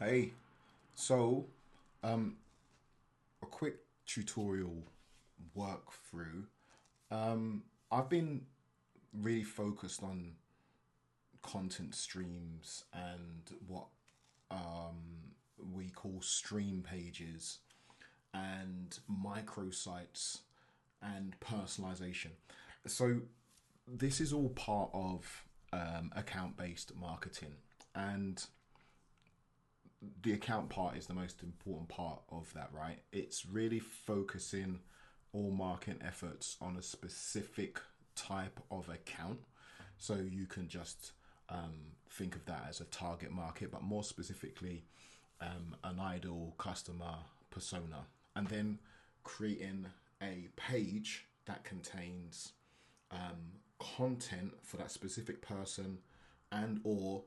Hey, so um, a quick tutorial work through. I've been really focused on content streams and what we call stream pages and microsites and personalization. So this is all part of account-based marketing, and the account part is the most important part of that, right? It's really focusing all marketing efforts on a specific type of account. So you can just think of that as a target market, but more specifically, an ideal customer persona. And then creating a page that contains content for that specific person and or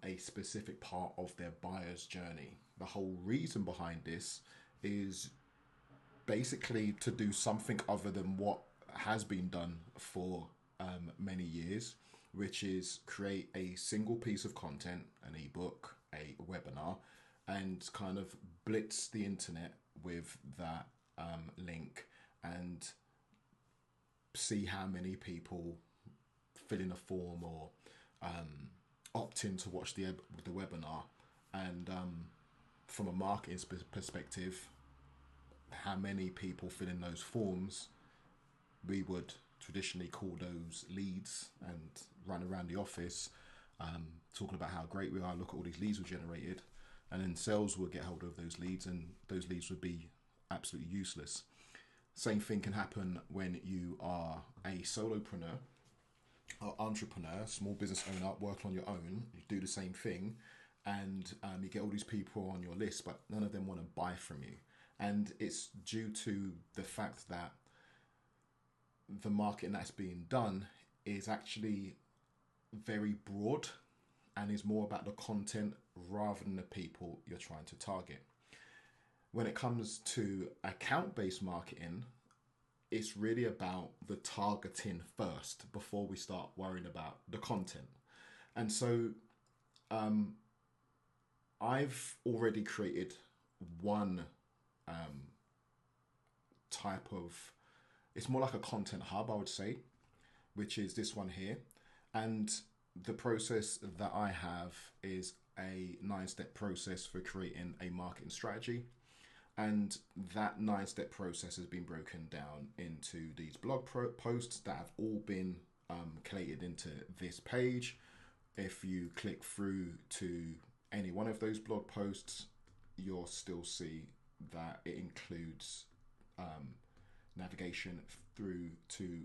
a specific part of their buyer's journey. The whole reason behind this is basically to do something other than what has been done for many years, which is create a single piece of content, an ebook, a webinar, and kind of blitz the internet with that link and see how many people fill in a form or opt in to watch the webinar, and from a marketing perspective, how many people fill in those forms. We would traditionally call those leads and run around the office talking about how great we are. Look at all these leads we generated, and then sales would get hold of those leads, and those leads would be absolutely useless. Same thing can happen when you are a solopreneur or entrepreneur, small business owner, working on your own. You do the same thing, and you get all these people on your list, but none of them want to buy from you. And it's due to the fact that the marketing that's being done is actually very broad and is more about the content rather than the people you're trying to target. When it comes to account-based marketing, it's really about the targeting first before we start worrying about the content. And so I've already created one type of, it's more like a content hub, I would say, which is this one here. And the process that I have is a 9-step process for creating a marketing strategy. And that 9-step process has been broken down into these blog posts that have all been collated into this page. If you click through to any one of those blog posts, you'll still see that it includes navigation through to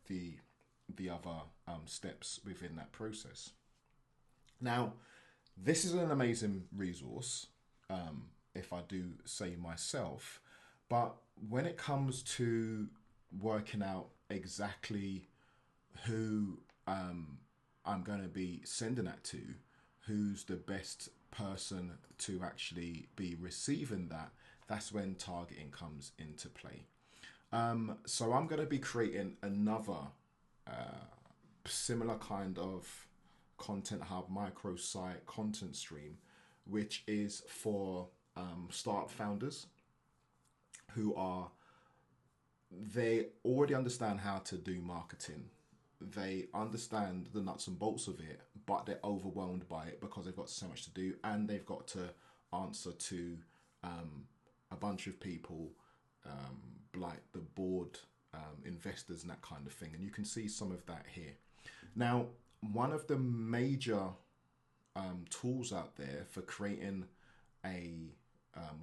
the other steps within that process. Now, this is an amazing resource, if I do say myself, but when it comes to working out exactly who I'm going to be sending that to, who's the best person to actually be receiving that, that's when targeting comes into play. So I'm going to be creating another similar kind of content hub, microsite, content stream, which is for startup founders who are, they already understand how to do marketing. They understand the nuts and bolts of it, but they're overwhelmed by it because they've got so much to do, and they've got to answer to a bunch of people, like the board, investors, and that kind of thing. And you can see some of that here. Now, one of the major tools out there for creating a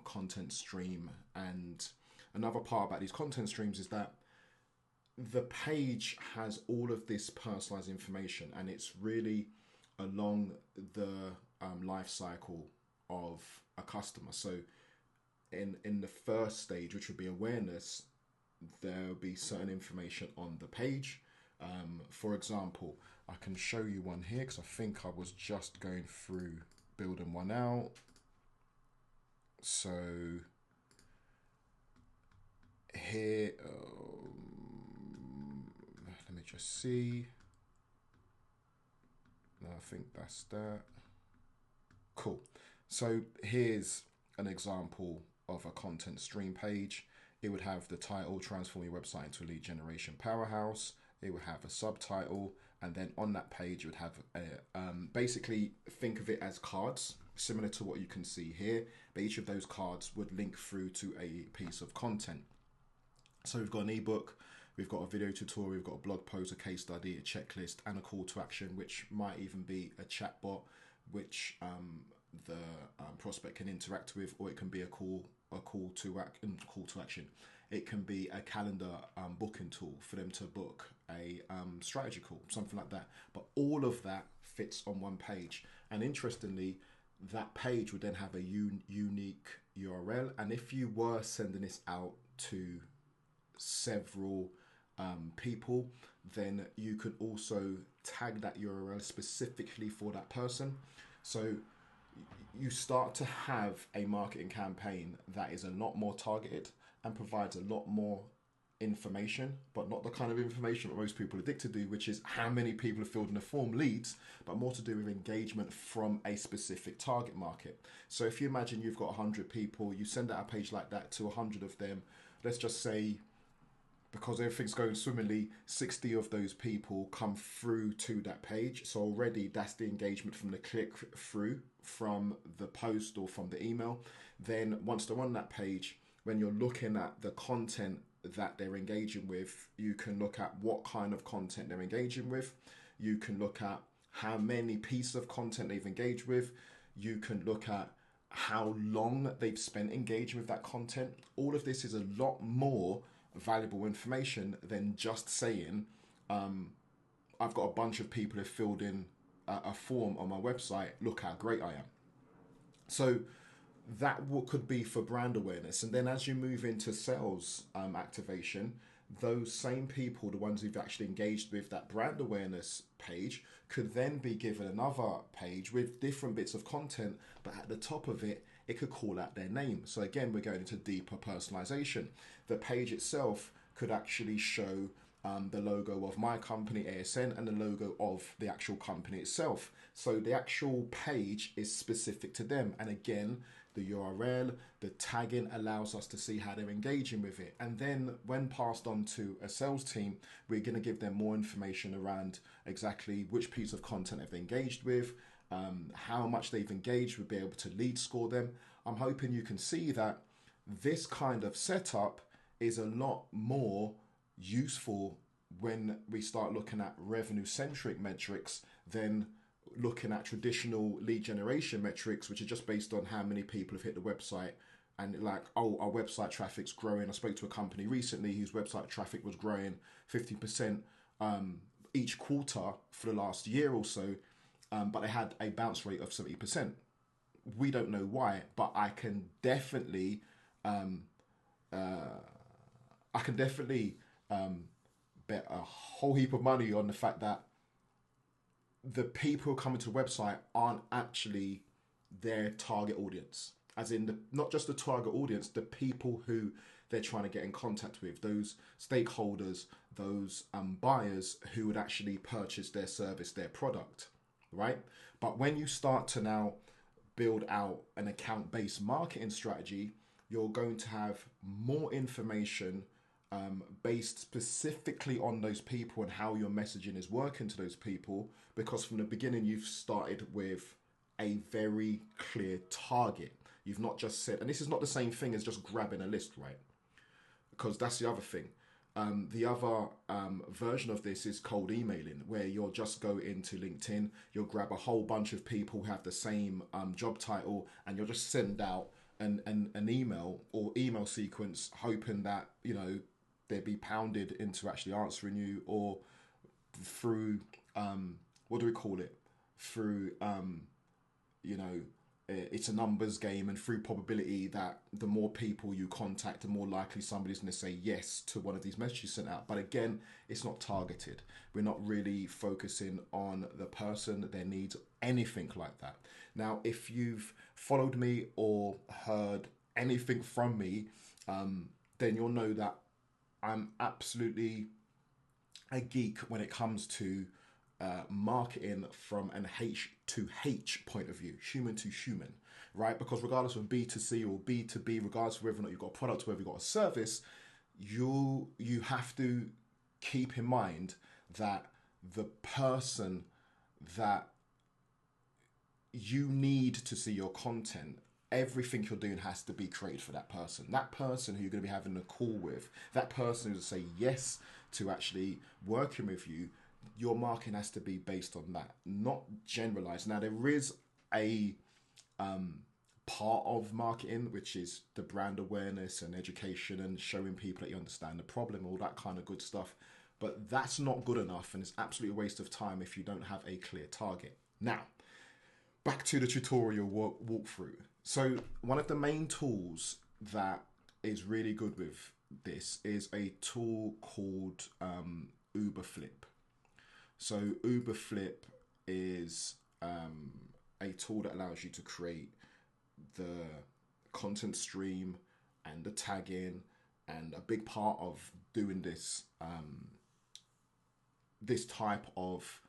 content stream, and another part about these content streams is that the page has all of this personalized information, and it's really along the life cycle of a customer. So in the first stage, which would be awareness, there'll be certain information on the page. For example, I can show you one here because I think I was just going through building one out. So here, let me just see. No, I think that's that. Cool. So here's an example of a content stream page. It would have the title, Transform Your Website into a Lead Generation Powerhouse. It would have a subtitle, and then on that page, you would have basically think of it as cards, similar to what you can see here. But each of those cards would link through to a piece of content. So we've got an ebook, we've got a video tutorial, we've got a blog post, a case study, a checklist, and a call to action, which might even be a chatbot, which the prospect can interact with, or it can be a call to action. It can be a calendar booking tool for them to book a strategy call, something like that. But all of that fits on one page. And interestingly, that page would then have a unique URL. And if you were sending this out to several people, then you could also tag that URL specifically for that person. So you start to have a marketing campaign that is a lot more targeted and provides a lot more information, but not the kind of information that most people are addicted to, which is how many people have filled in the form, leads, but more to do with engagement from a specific target market. So if you imagine you've got 100 people, you send out a page like that to 100 of them, let's just say, because everything's going swimmingly, 60 of those people come through to that page. So already that's the engagement from the click through from the post or from the email. Then once they're on that page, when you're looking at the content that they're engaging with, you can look at what kind of content they're engaging with. You can look at how many pieces of content they've engaged with. You can look at how long they've spent engaging with that content. All of this is a lot more valuable information than just saying, I've got a bunch of people who filled in a form on my website, look how great I am. So that could be for brand awareness. And then as you move into sales activation, those same people, the ones who've actually engaged with that brand awareness page, could then be given another page with different bits of content, but at the top of it, it could call out their name. So again, we're going into deeper personalization. The page itself could actually show the logo of my company, ASN, and the logo of the actual company itself. So the actual page is specific to them. And again, the URL, the tagging allows us to see how they're engaging with it. And then when passed on to a sales team, we're going to give them more information around exactly which piece of content have they engaged with, how much they've engaged, we'll be able to lead score them. I'm hoping you can see that this kind of setup is a lot more useful when we start looking at revenue-centric metrics than looking at traditional lead generation metrics, which are just based on how many people have hit the website and like, oh, our website traffic's growing. I spoke to a company recently whose website traffic was growing 50% each quarter for the last year or so, but they had a bounce rate of 70%. We don't know why, but I can definitely bet a whole heap of money on the fact that the people coming to the website aren't actually their target audience. As in, not just the target audience, the people who they're trying to get in contact with, those stakeholders, those buyers who would actually purchase their service, their product, right? But when you start to now build out an account-based marketing strategy, you're going to have more information based specifically on those people and how your messaging is working to those people, because from the beginning you've started with a very clear target. You've not just said, and this is not the same thing as just grabbing a list, right? Because that's the other thing. The other version of this is cold emailing, where you'll just go into LinkedIn, you'll grab a whole bunch of people who have the same job title, and you'll just send out an email or email sequence, hoping that, you know, they'd be pounded into actually answering you, or through what do we call it? Through you know, it's a numbers game, and through probability that the more people you contact, the more likely somebody's going to say yes to one of these messages sent out. But again, it's not targeted. We're not really focusing on the person, their needs, anything like that. Now, if you've followed me or heard anything from me, then you'll know that I'm absolutely a geek when it comes to marketing from an H to H point of view, human to human, right? Because regardless of B2C or B2B, regardless of whether or not you've got a product or whether you've got a service, you have to keep in mind that the person that you need to see your content, everything you're doing has to be created for that person. That person who you're going to be having a call with, that person who's say yes to actually working with you, your marketing has to be based on that, not generalized. Now, there is a part of marketing which is the brand awareness and education and showing people that you understand the problem, all that kind of good stuff. But that's not good enough, and it's absolutely a waste of time if you don't have a clear target. Now, back to the tutorial walkthrough. So one of the main tools that is really good with this is a tool called Uberflip. So Uberflip is a tool that allows you to create the content stream and the tagging, and a big part of doing this this type of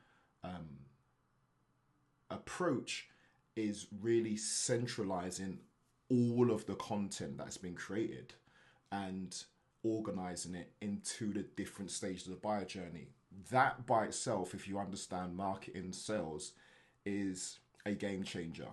approach is really centralizing all of the content that's been created and organizing it into the different stages of the buyer journey. That by itself, if you understand marketing, sales, is a game changer.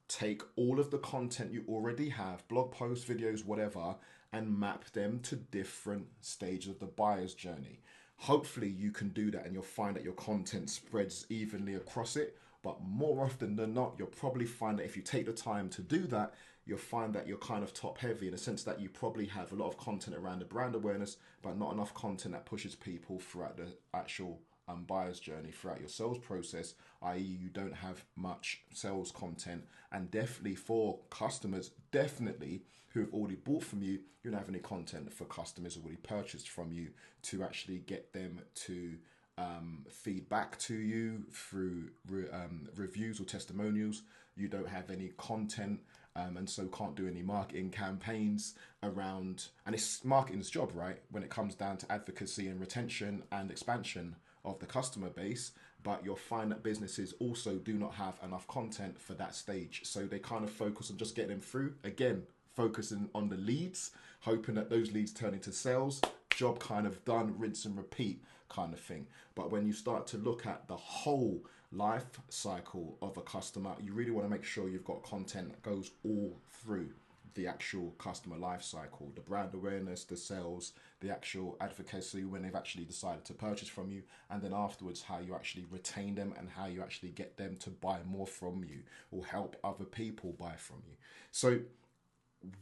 Take all of the content you already have, blog posts, videos, whatever, and map them to different stages of the buyer's journey. Hopefully you can do that and you'll find that your content spreads evenly across it. But more often than not, you'll probably find that if you take the time to do that, you'll find that you're kind of top heavy in the sense that you probably have a lot of content around the brand awareness, but not enough content that pushes people throughout the actual buyer's journey, throughout your sales process, i.e. you don't have much sales content. And definitely for customers, who have already bought from you, you don't have any content for customers who already purchased from you to actually get them to feedback to you through reviews or testimonials. You don't have any content, and so can't do any marketing campaigns around, and it's marketing's job, right, when it comes down to advocacy and retention and expansion of the customer base. But you'll find that businesses also do not have enough content for that stage, so they kind of focus on just getting them through, again focusing on the leads, hoping that those leads turn into sales. Job kind of done, rinse and repeat kind of thing. But when you start to look at the whole life cycle of a customer, you really want to make sure you've got content that goes all through the actual customer life cycle, the brand awareness, the sales, the actual advocacy when they've actually decided to purchase from you, and then afterwards how you actually retain them and how you actually get them to buy more from you or help other people buy from you. So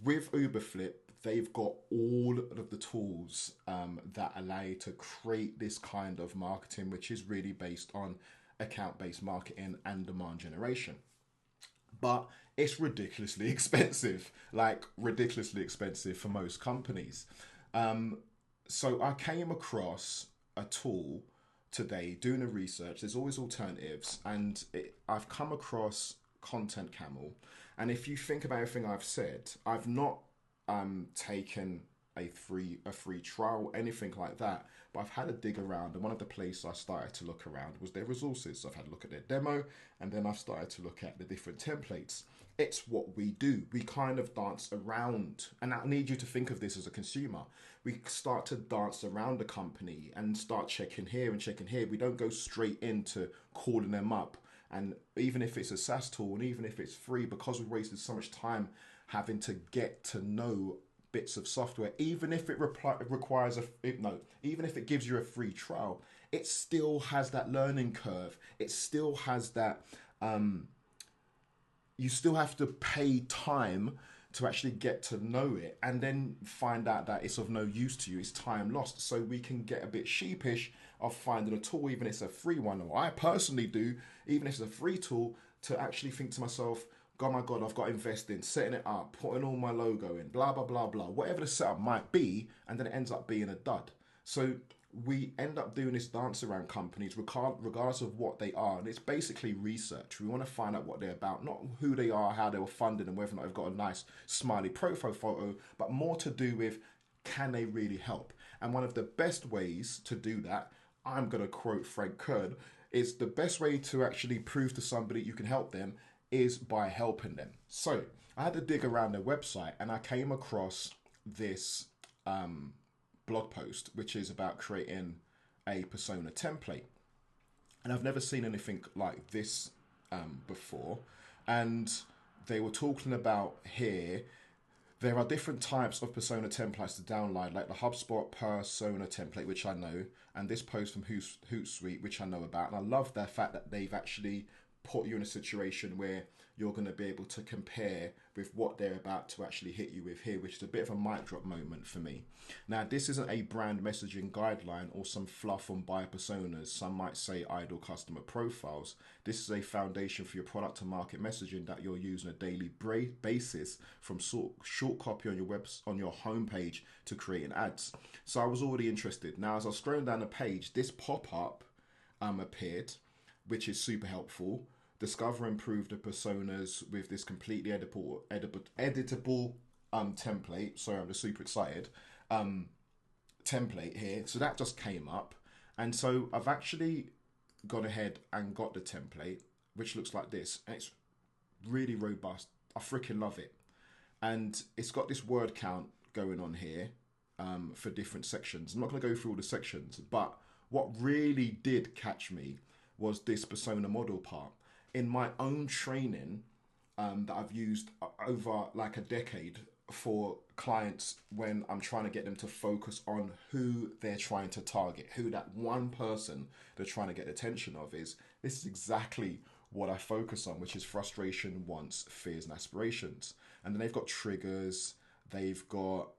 with Uberflip, they've got all of the tools that allow you to create this kind of marketing, which is really based on account-based marketing and demand generation. But it's ridiculously expensive, like ridiculously expensive for most companies. So I came across a tool today doing a research. There's always alternatives, and I've come across Content Camel. And if you think about everything I've said, I've not taken a free trial, anything like that, but I've had a dig around, and one of the places I started to look around was their resources. So I've had a look at their demo, and then I've started to look at the different templates. It's what we do. We kind of dance around, and I need you to think of this as a consumer. We start to dance around the company and start checking here and checking here. We don't go straight into calling them up. And even if it's a SaaS tool, and even if it's free, because we've wasted so much time having to get to know bits of software, even if it requires even if it gives you a free trial, it still has that learning curve. It still has that, you still have to pay time to actually get to know it, and then find out that it's of no use to you. It's time lost. So we can get a bit sheepish of finding a tool, even if it's a free one, or I personally do, even if it's a free tool, to actually think to myself, oh my God, I've got to invest in setting it up, putting all my logo in, blah, blah, blah, blah, whatever the setup might be, and then it ends up being a dud. So we end up doing this dance around companies, regardless of what they are. And it's basically research. We want to find out what they're about, not who they are, how they were funded, and whether or not they've got a nice smiley profile photo, but more to do with, can they really help? And one of the best ways to do that, I'm going to quote Frank Kern, is the best way to actually prove to somebody you can help them is by helping them. So I had to dig around their website and I came across this blog post, which is about creating a persona template. And I've never seen anything like this before. And they were talking about here, there are different types of persona templates to download, like the HubSpot persona template, which I know, and this post from Hootsuite, which I know about. And I love the fact that they've actually put you in a situation where you're going to be able to compare with what they're about to actually hit you with here, which is a bit of a mic drop moment for me. Now, this isn't a brand messaging guideline or some fluff on buyer personas. Some might say idle customer profiles. This is a foundation for your product to market messaging that you'll use on a daily basis, from short copy on your homepage to creating ads. So I was already interested. Now, as I was scrolling down the page, this pop-up appeared, which is super helpful. Discover and improve the personas with this completely editable template. Sorry, I'm just super excited. Template here. So that just came up. And so I've actually gone ahead and got the template, which looks like this. And it's really robust. I freaking love it. And it's got this word count going on here for different sections. I'm not going to go through all the sections, but what really did catch me was this persona model part. In my own training that I've used over like a decade for clients, when I'm trying to get them to focus on who they're trying to target, who that one person they're trying to get attention of is, this is exactly what I focus on, which is frustration, wants, fears, and aspirations. And then they've got triggers, they've got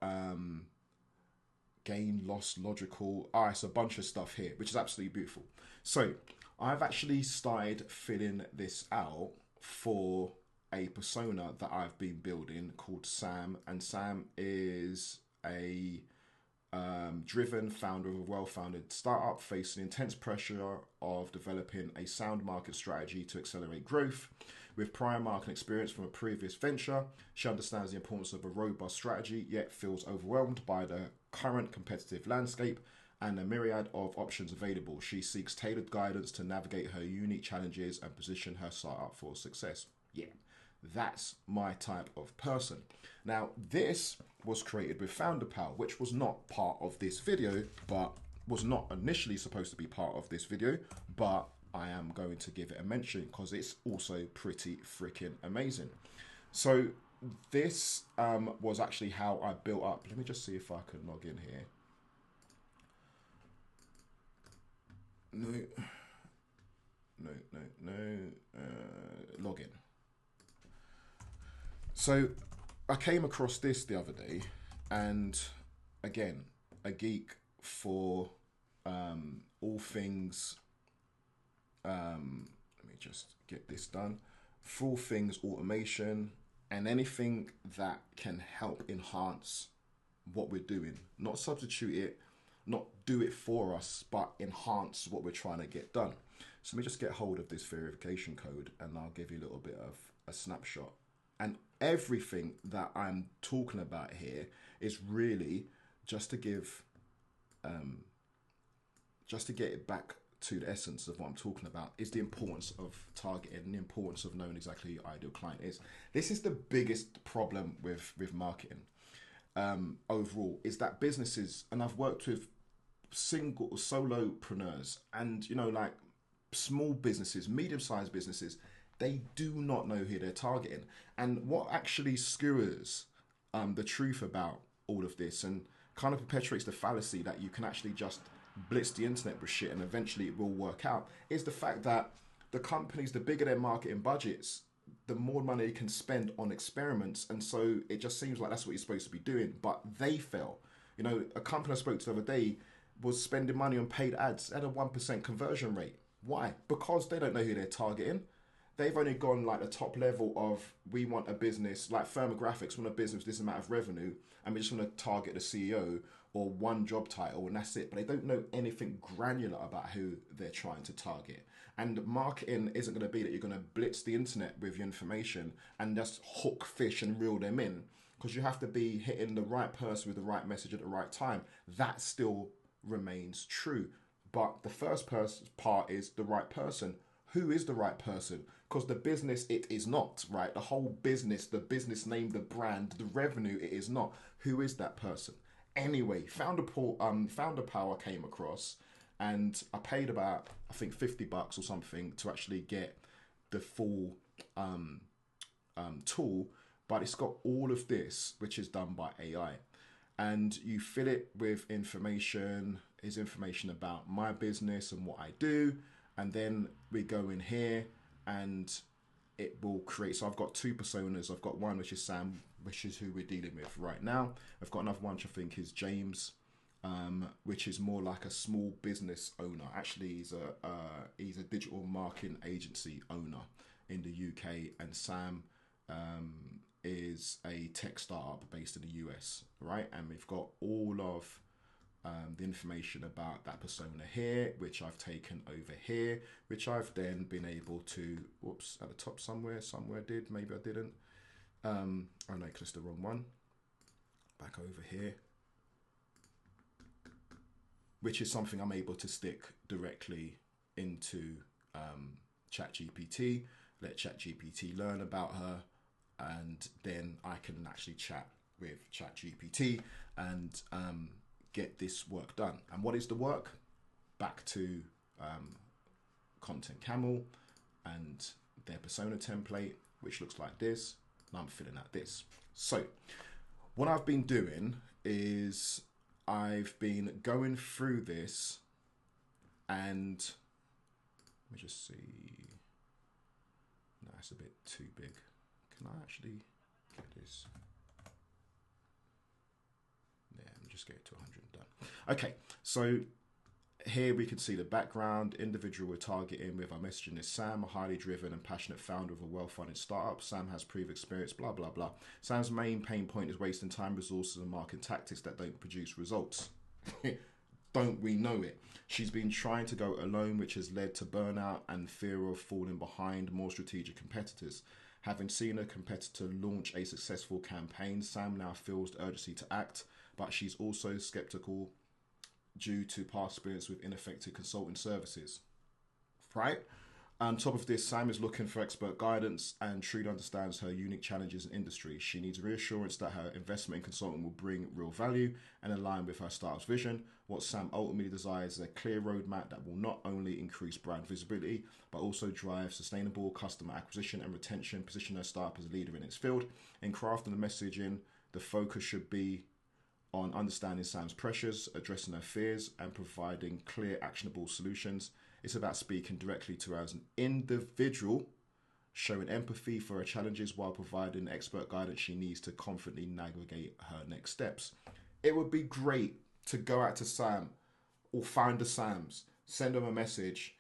gain, loss, logical. It's a bunch of stuff here, which is absolutely beautiful. So I've actually started filling this out for a persona that I've been building called Sam. And Sam is a driven founder of a well-founded startup facing intense pressure of developing a sound market strategy to accelerate growth. With prior marketing experience from a previous venture, she understands the importance of a robust strategy, yet feels overwhelmed by the current competitive landscape and a myriad of options available. She seeks tailored guidance to navigate her unique challenges and position her startup for success. Yeah, that's my type of person. Now, this was created with Founder Pal, which was not part of this video, but was not initially supposed to be part of this video, but I am going to give it a mention because it's also pretty freaking amazing. So this was actually how I built up. Let me just see if I can log in here. Login. So I came across this the other day, and again, a geek for all things. Let me just get this done. For all things automation and anything that can help enhance what we're doing, not substitute it, not do it for us, but enhance what we're trying to get done. So let me just get hold of this verification code and I'll give you a little bit of a snapshot. And everything that I'm talking about here is really just to give, just to get it back to the essence of what I'm talking about, is the importance of targeting and the importance of knowing exactly who your ideal client is. This is the biggest problem with marketing. Overall, is that businesses, and I've worked with solopreneurs and, you know, like small businesses, medium-sized businesses, they do not know who they're targeting. And what actually skewers the truth about all of this and kind of perpetuates the fallacy that you can actually just blitz the internet with shit and eventually it will work out, is the fact that the companies, the bigger their marketing budgets, the more money they can spend on experiments. And so it just seems like that's what you're supposed to be doing, but they fail. You know, a company I spoke to the other day was spending money on paid ads at a 1% conversion rate. Why? Because they don't know who they're targeting. They've only gone like the top level of, we want a business, like firmographics, want a business with this amount of revenue, and we just want to target the CEO or one job title, and that's it. But they don't know anything granular about who they're trying to target. And marketing isn't going to be that you're going to blitz the internet with your information and just hook fish and reel them in, because you have to be hitting the right person with the right message at the right time. That still remains true. But the first part is the right person. Who is the right person? Because the business, it is not, right? The whole business, the business name, the brand, the revenue, it is not. Who is that person? Anyway, Founder Power came across, and I paid about, I think, $50 or something to actually get the full tool, but it's got all of this, which is done by AI. And you fill it with information, is information about my business and what I do. And then we go in here and it will create. So I've got two personas. I've got one, which is Sam, which is who we're dealing with right now. I've got another one, which I think is James, which is more like a small business owner. Actually, he's a digital marketing agency owner in the UK, and Sam is a tech startup based in the US, right? And we've got all of the information about that persona here, which I've taken over here, which I've then been able to, whoops, at the top somewhere did, maybe I didn't. Oh no, it's the wrong one. Back over here, which is something I'm able to stick directly into ChatGPT, let ChatGPT learn about her, and then I can actually chat with ChatGPT and get this work done. And what is the work? Back to Content Camel and their persona template, which looks like this, and I'm filling out this. So what I've been doing is I've been going through this, and let me just see. No, it's a bit too big. Can I actually get this? Yeah, let me just get it to 100 and done. Okay, so here we can see the background. Individual we're targeting with our messaging is Sam, a highly driven and passionate founder of a well-funded startup. Sam has previous experience, blah, blah, blah. Sam's main pain point is wasting time, resources, and marketing tactics that don't produce results. Don't we know it? She's been trying to go alone, which has led to burnout and fear of falling behind more strategic competitors. Having seen a competitor launch a successful campaign, Sam now feels the urgency to act, but she's also skeptical due to past experience with ineffective consulting services. Right? On top of this, Sam is looking for expert guidance and truly understands her unique challenges in industry. She needs reassurance that her investment in consulting will bring real value and align with her startup's vision. What Sam ultimately desires is a clear roadmap that will not only increase brand visibility, but also drive sustainable customer acquisition and retention, position her startup as a leader in its field. In crafting the messaging, the focus should be on understanding Sam's pressures, addressing her fears, and providing clear, actionable solutions. It's about speaking directly to her as an individual, showing empathy for her challenges while providing expert guidance she needs to confidently navigate her next steps. It would be great to go out to Sam or find the Sams, send them a message,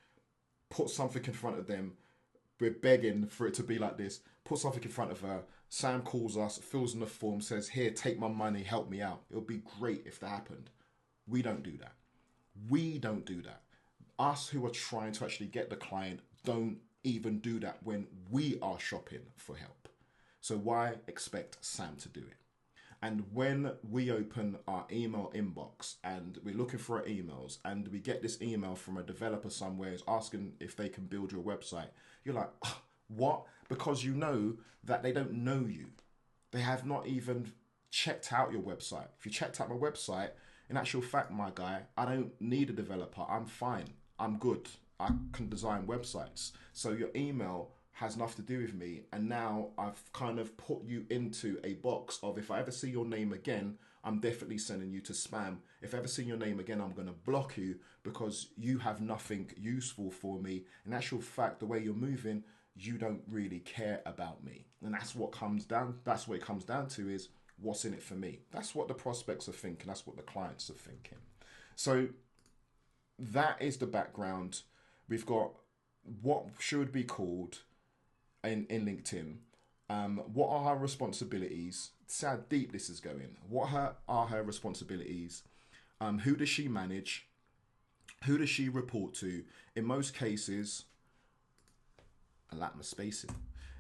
put something in front of them. We're begging for it to be like this. Put something in front of her. Sam calls us, fills in the form, says, here, take my money, help me out. It would be great if that happened. We don't do that. We don't do that. Us who are trying to actually get the client don't even do that when we are shopping for help. So why expect Sam to do it? And when we open our email inbox and we're looking for our emails and we get this email from a developer somewhere asking if they can build your website, you're like, what? Because you know that they don't know you. They have not even checked out your website. If you checked out my website, in actual fact, my guy, I don't need a developer. I'm fine. I'm good. I can design websites. So your email has nothing to do with me. And now I've kind of put you into a box of, if I ever see your name again, I'm definitely sending you to spam. If I ever see your name again, I'm going to block you because you have nothing useful for me. In actual fact, the way you're moving, you don't really care about me. And that's what it comes down to is what's in it for me. That's what the prospects are thinking. That's what the clients are thinking. So that is the background. We've got what should be called in LinkedIn. What are her responsibilities? See how deep this is going. What are her responsibilities? Who does she manage? Who does she report to? In most cases, I lack my spacing.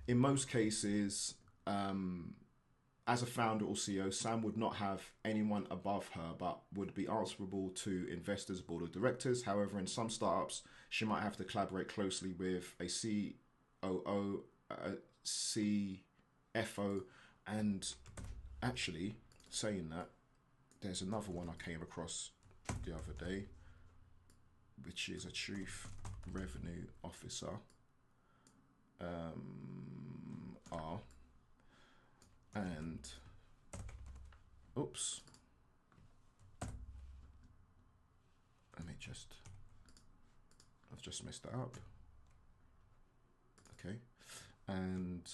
In most cases, as a founder or CEO, Sam would not have anyone above her, but would be answerable to investors, board of directors. However, in some startups, she might have to collaborate closely with a COO, a CFO, and actually, saying that, there's another one I came across the other day, which is a chief revenue officer. R and oops, I've just messed that up. Okay, and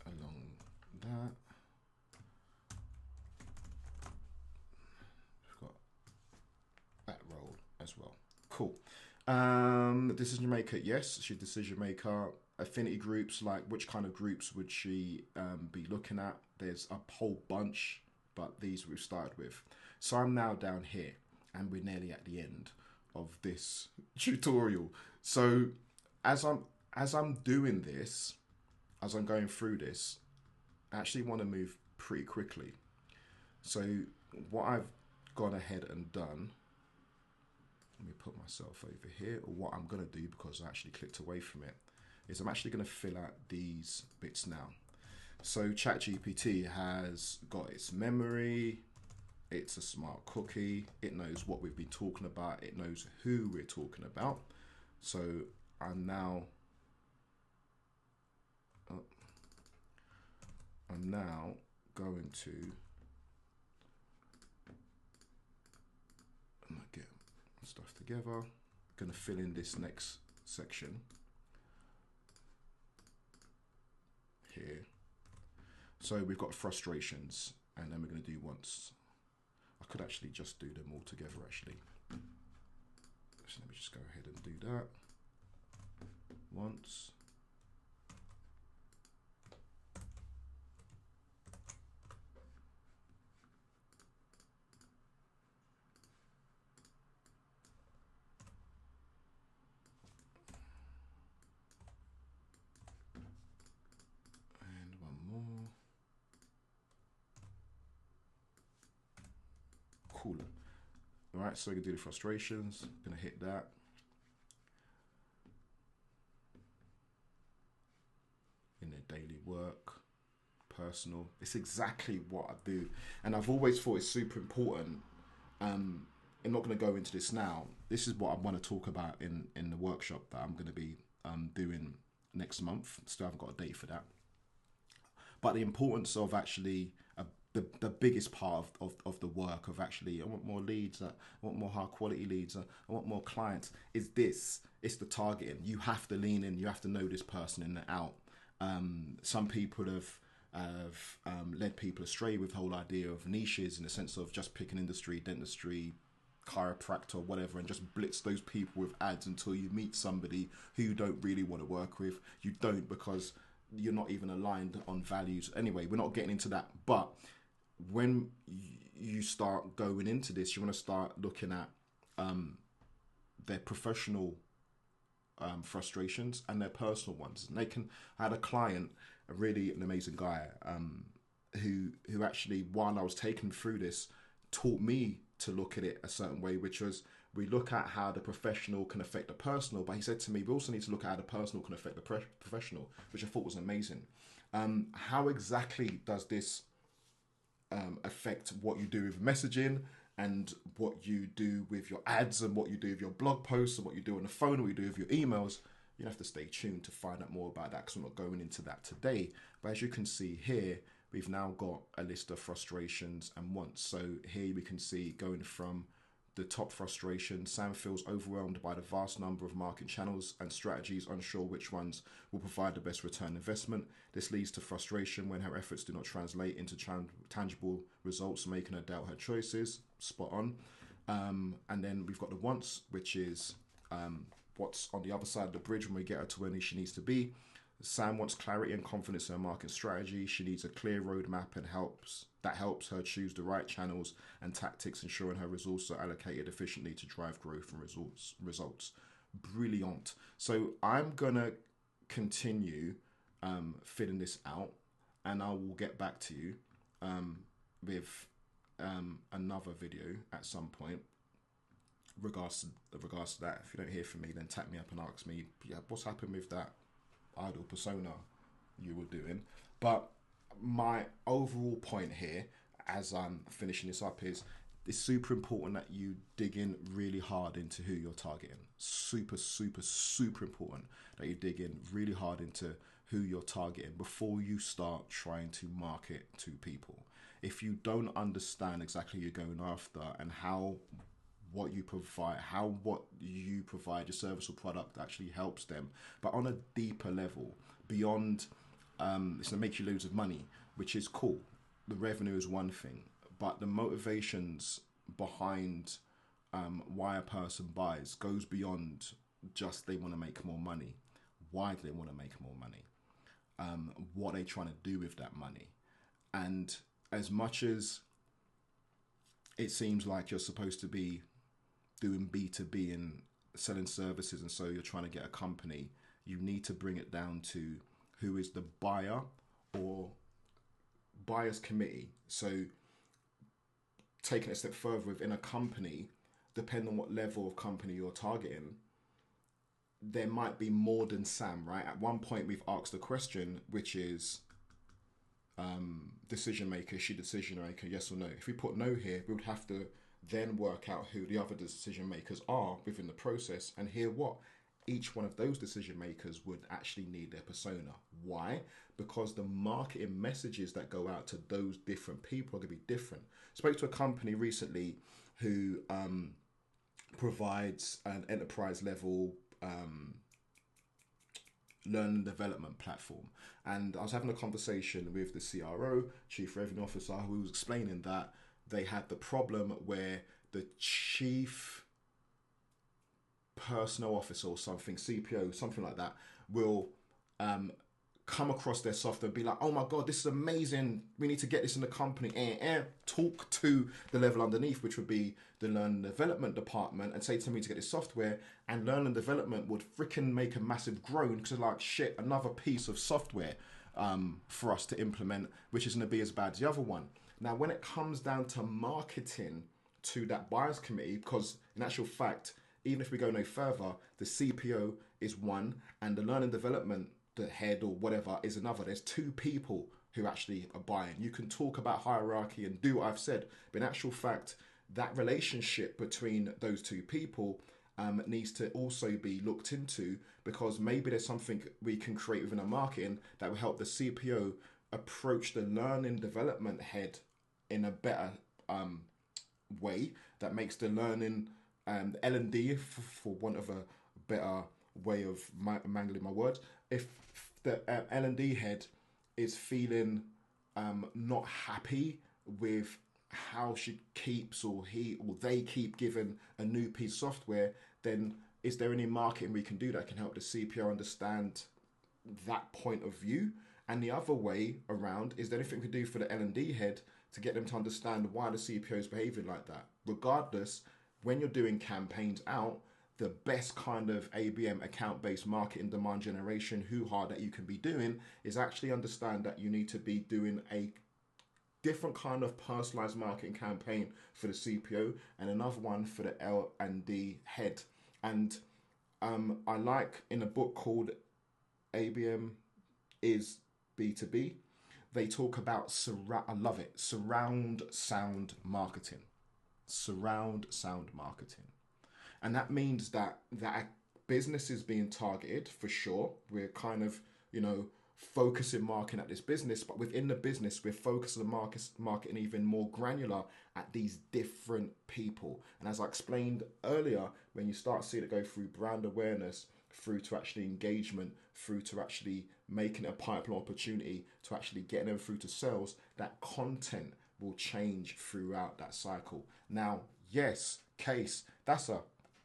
along that, we've got that role as well. Cool. Decision maker, yes, she's decision maker. Affinity groups, like which kind of groups would she be looking at? There's a whole bunch, but these we've started with. So I'm now down here, and we're nearly at the end of this tutorial. So as I'm doing this, as I'm going through this, I actually want to move pretty quickly. So what I've gone ahead and done, let me put myself over here, or what I'm going to do, because I actually clicked away from it, is I'm actually going to fill out these bits now. So ChatGPT has got its memory, it's a smart cookie, it knows what we've been talking about, it knows who we're talking about. So I'm now going to get stuff together. Going to fill in this next section here. So we've got frustrations, and then we're going to do wants. I could actually just do them all together actually. So let me just go ahead and do that. Wants. Cool. All right, so we can do the frustrations. Gonna hit that. In their daily work, personal. It's exactly what I do, and I've always thought it's super important. I'm not going to go into this now. This is what I want to talk about in the workshop that I'm going to be doing next month. Still haven't got a date for that. But the importance of actually the biggest part of the work of actually, I want more leads, I want more high quality leads, I want more clients, is this. It's the targeting. You have to lean in, you have to know this person in and out. Some people have led people astray with the whole idea of niches, in the sense of just pick an industry, dentistry, chiropractor, whatever, and just blitz those people with ads until you meet somebody who you don't really want to work with. You don't, because you're not even aligned on values. Anyway, we're not getting into that. But when you start going into this, you want to start looking at their professional frustrations and their personal ones. And I had a client, an amazing guy, who actually, while I was taking him through this, taught me to look at it a certain way, which was, we look at how the professional can affect the personal, but he said to me, we also need to look at how the personal can affect the professional, which I thought was amazing. How exactly does this affect what you do with messaging, and what you do with your ads, and what you do with your blog posts, and what you do on the phone, and what you do with your emails? You have to stay tuned to find out more about that, because I'm not going into that today. But as you can see here, we've now got a list of frustrations and wants. So here we can see, going from the top frustration, Sam feels overwhelmed by the vast number of marketing channels and strategies, unsure which ones will provide the best return investment. This leads to frustration when her efforts do not translate into tangible results, making her doubt her choices. Spot on. And then we've got the wants, which is what's on the other side of the bridge when we get her to where she needs to be. Sam wants clarity and confidence in her marketing strategy. She needs a clear roadmap and helps her choose the right channels and tactics, ensuring her resources are allocated efficiently to drive growth and results. Brilliant. So I'm gonna continue filling this out, and I will get back to you with another video at some point regards to that. If you don't hear from me, then tap me up and ask me, yeah, what's happened with that idol persona you were doing. But my overall point here, as I'm finishing this up, is it's super important that you dig in really hard into who you're targeting. Super, super, super important that you dig in really hard into who you're targeting before you start trying to market to people. If you don't understand exactly who you're going after and what you provide, your service or product actually helps them, but on a deeper level, beyond, it's gonna make you loads of money, which is cool. The revenue is one thing, but the motivations behind why a person buys goes beyond just they want to make more money. Why do they want to make more money? What are they trying to do with that money? And as much as it seems like you're supposed to be doing B2B and selling services, and so you're trying to get a company, you need to bring it down to who is the buyer or buyer's committee. So taking it a step further, within a company, depending on what level of company you're targeting, there might be more than Sam, right? At one point we've asked a question, which is decision maker, is she decision maker, yes or no? If we put no here, we would have to then work out who the other decision makers are within the process and hear what each one of those decision makers would actually need their persona. Why? Because the marketing messages that go out to those different people are going to be different. Spoke to a company recently who provides an enterprise level learning and development platform, and I was having a conversation with the CRO, Chief Revenue Officer, who was explaining that they had the problem where the chief personnel officer or something, CPO, something like that, will come across their software and be like, oh my God, this is amazing, we need to get this in the company, talk to the level underneath, which would be the learning and development department, and say to me to get this software, and learning and development would freaking make a massive groan because it's like, shit, another piece of software for us to implement, which is going to be as bad as the other one. Now, when it comes down to marketing to that buyers committee, because in actual fact, even if we go no further, the CPO is one, and the learning development, the head or whatever, is another. There's two people who actually are buying. You can talk about hierarchy and do what I've said, but in actual fact, that relationship between those two people needs to also be looked into, because maybe there's something we can create within our marketing that will help the CPO approach the learning development head in a better way, that makes the learning L&D, for want of a better way of mangling my words, if the L&D head is feeling not happy with how she keeps or he or they keep giving a new piece of software, then is there any marketing we can do that can help the CPO understand that point of view? And the other way around, is there anything we can do for the L&D head to get them to understand why the CPO is behaving like that? Regardless, when you're doing campaigns out, the best kind of ABM, account-based marketing, demand generation, hoo-ha that you can be doing is actually understand that you need to be doing a different kind of personalized marketing campaign for the CPO and another one for the L&D head. And I like, in a book called ABM is B2B, they talk about, I love it, surround sound marketing. Surround sound marketing. And that means that business is being targeted, for sure. We're kind of, focusing marketing at this business, but within the business, we're focusing on marketing even more granular at these different people. And as I explained earlier, when you start seeing it go through brand awareness, through to actually engagement, through to actually making it a pipeline opportunity, to actually getting them through to sales, that content will change throughout that cycle. Now, yes, case, that's a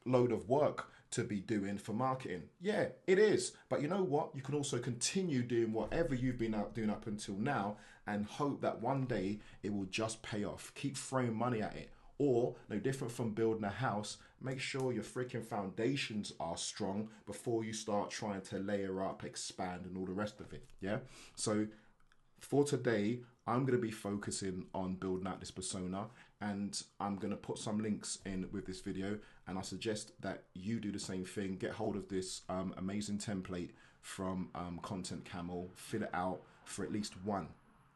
load of work to be doing for marketing. Yeah, it is. But you know what? You can also continue doing whatever you've been out doing up until now and hope that one day it will just pay off. Keep throwing money at it. Or, no different from building a house, make sure your freaking foundations are strong before you start trying to layer up, expand, and all the rest of it. Yeah. So for today, I'm going to be focusing on building out this persona, and I'm going to put some links in with this video, and I suggest that you do the same thing. Get hold of this amazing template from Content Camel, fill it out for at least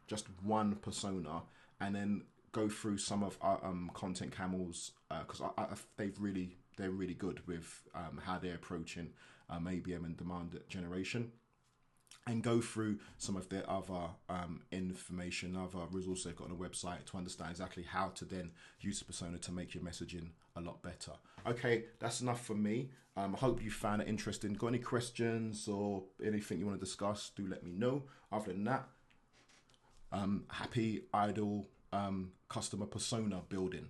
just one persona, and then go through some of our Content Camels, because they're really good with how they're approaching ABM and demand generation, and go through some of their other information, other resources they've got on the website to understand exactly how to then use the persona to make your messaging a lot better. Okay, that's enough for me. I hope you found it interesting. Got any questions or anything you want to discuss, do let me know. Other than that, happy idle customer persona building.